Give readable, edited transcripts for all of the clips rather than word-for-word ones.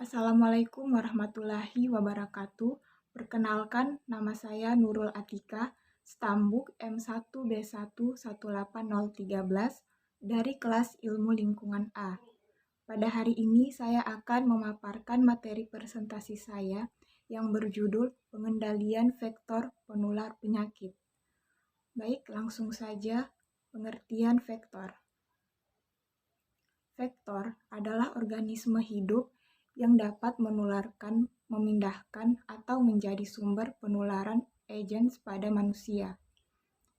Assalamualaikum warahmatullahi wabarakatuh. Perkenalkan, nama saya Nurul Atika, Stambuk M1B118013 dari kelas Ilmu Lingkungan A. Pada hari ini saya akan memaparkan materi presentasi saya yang berjudul Pengendalian Vektor Penular Penyakit. Baik, langsung saja pengertian vektor. Vektor adalah organisme hidup yang dapat menularkan, memindahkan, atau menjadi sumber penularan agents pada manusia.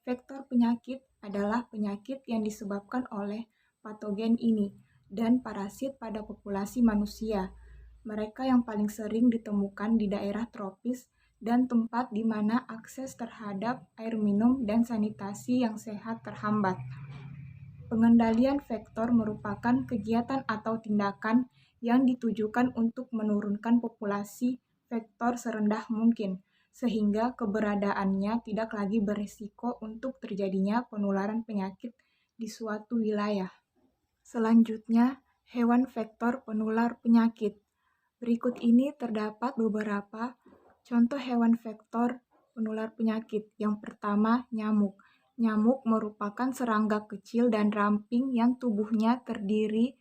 Vektor penyakit adalah penyakit yang disebabkan oleh patogen ini dan parasit pada populasi manusia. Mereka yang paling sering ditemukan di daerah tropis dan tempat di mana akses terhadap air minum dan sanitasi yang sehat terhambat. Pengendalian vektor merupakan kegiatan atau tindakan yang ditujukan untuk menurunkan populasi vektor serendah mungkin, sehingga keberadaannya tidak lagi berisiko untuk terjadinya penularan penyakit di suatu wilayah. Selanjutnya, hewan vektor penular penyakit. Berikut ini terdapat beberapa contoh hewan vektor penular penyakit. Yang pertama, nyamuk. Nyamuk merupakan serangga kecil dan ramping yang tubuhnya terdiri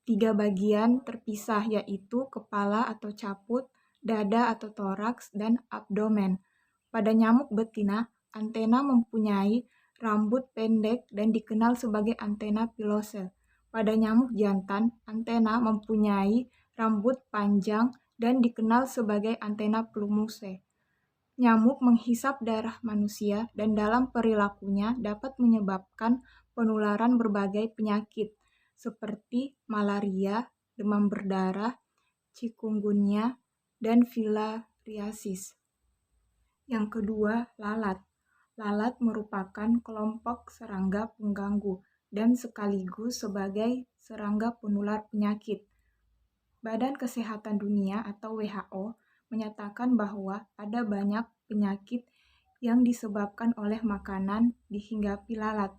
3 bagian terpisah, yaitu kepala atau caput, dada atau toraks, dan abdomen. Pada nyamuk betina, antena mempunyai rambut pendek dan dikenal sebagai antena pilose. Pada nyamuk jantan, antena mempunyai rambut panjang dan dikenal sebagai antena plumose. Nyamuk menghisap darah manusia dan dalam perilakunya dapat menyebabkan penularan berbagai penyakit seperti malaria, demam berdarah, chikungunya, dan filariasis. Yang kedua, lalat. Lalat merupakan kelompok serangga pengganggu dan sekaligus sebagai serangga penular penyakit. Badan Kesehatan Dunia atau WHO menyatakan bahwa ada banyak penyakit yang disebabkan oleh makanan dihinggapi lalat,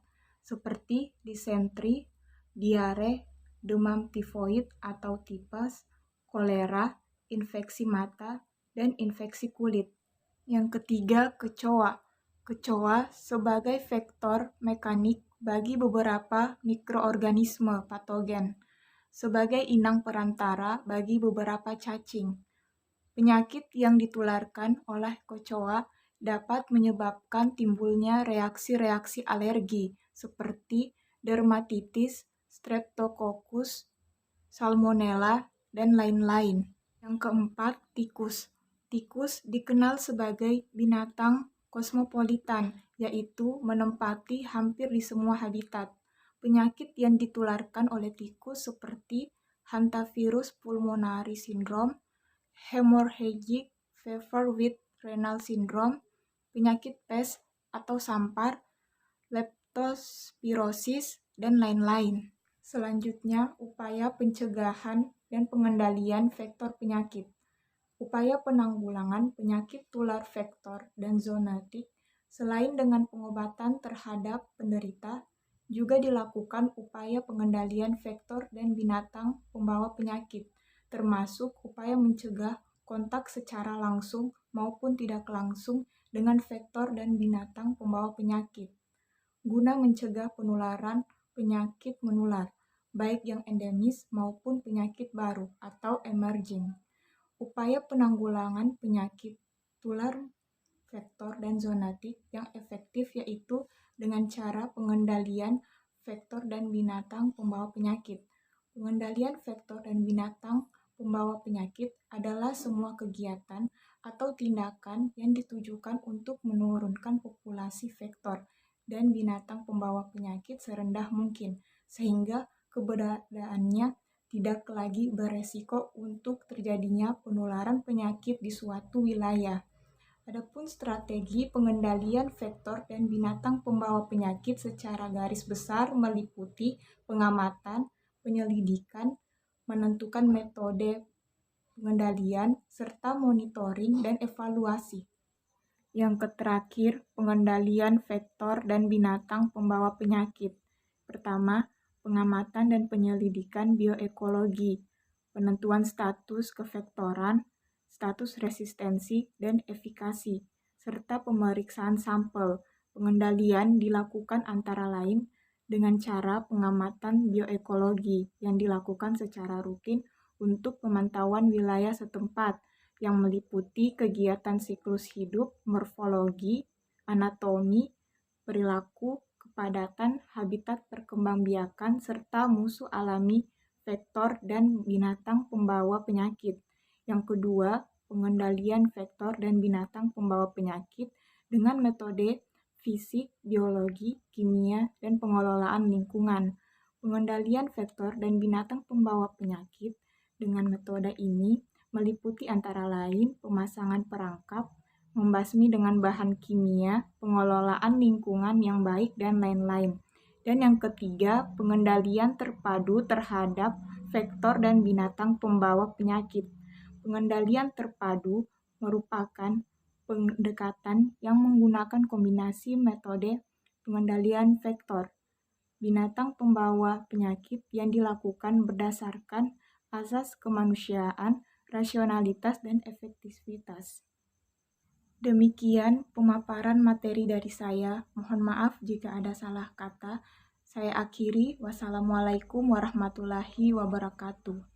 seperti disentri, diare, demam tifoid atau tipes, kolera, infeksi mata, dan infeksi kulit. Yang ketiga, kecoa. Kecoa sebagai vektor mekanik bagi beberapa mikroorganisme patogen, sebagai inang perantara bagi beberapa cacing. Penyakit yang ditularkan oleh kecoa dapat menyebabkan timbulnya reaksi-reaksi alergi seperti dermatitis, streptococcus, salmonella, dan lain-lain. Yang keempat, tikus. Tikus dikenal sebagai binatang kosmopolitan, yaitu menempati hampir di semua habitat. Penyakit yang ditularkan oleh tikus seperti hantavirus pulmonari syndrome, hemorrhagic fever with renal syndrome, penyakit pes atau sampar, leptospirosis, dan lain-lain. Selanjutnya, upaya pencegahan dan pengendalian vektor penyakit. Upaya penanggulangan penyakit tular vektor dan zoonotik selain dengan pengobatan terhadap penderita, juga dilakukan upaya pengendalian vektor dan binatang pembawa penyakit, termasuk upaya mencegah kontak secara langsung maupun tidak langsung dengan vektor dan binatang pembawa penyakit, guna mencegah penularan penyakit menular, baik yang endemis maupun penyakit baru atau emerging. Upaya penanggulangan penyakit tular vektor dan zoonotik yang efektif yaitu dengan cara pengendalian vektor dan binatang pembawa penyakit. Pengendalian vektor dan binatang pembawa penyakit adalah semua kegiatan atau tindakan yang ditujukan untuk menurunkan populasi vektor dan binatang pembawa penyakit serendah mungkin, sehingga keberadaannya tidak lagi beresiko untuk terjadinya penularan penyakit di suatu wilayah. Adapun strategi pengendalian vektor dan binatang pembawa penyakit secara garis besar meliputi pengamatan, penyelidikan, menentukan metode pengendalian, serta monitoring dan evaluasi. Yang terakhir, pengendalian vektor dan binatang pembawa penyakit. Pertama, pengamatan dan penyelidikan bioekologi. penentuan status kevektoran, status resistensi, dan efikasi, serta pemeriksaan sampel. Pengendalian dilakukan antara lain dengan cara pengamatan bioekologi yang dilakukan secara rutin untuk pemantauan wilayah setempat yang meliputi kegiatan siklus hidup, morfologi, anatomi, perilaku, kepadatan, habitat perkembangbiakan, serta musuh alami, vektor, dan binatang pembawa penyakit. Yang kedua, pengendalian vektor dan binatang pembawa penyakit dengan metode fisik, biologi, kimia, dan pengelolaan lingkungan. Pengendalian vektor dan binatang pembawa penyakit dengan metode ini meliputi antara lain pemasangan perangkap, membasmi dengan bahan kimia, pengelolaan lingkungan yang baik, dan lain-lain. Dan yang ketiga, pengendalian terpadu terhadap vektor dan binatang pembawa penyakit. Pengendalian terpadu merupakan pendekatan yang menggunakan kombinasi metode pengendalian vektor, binatang pembawa penyakit yang dilakukan berdasarkan asas kemanusiaan, rasionalitas, dan efektivitas. Demikian pemaparan materi dari saya. Mohon maaf jika ada salah kata. Saya akhiri. Wassalamualaikum warahmatullahi wabarakatuh.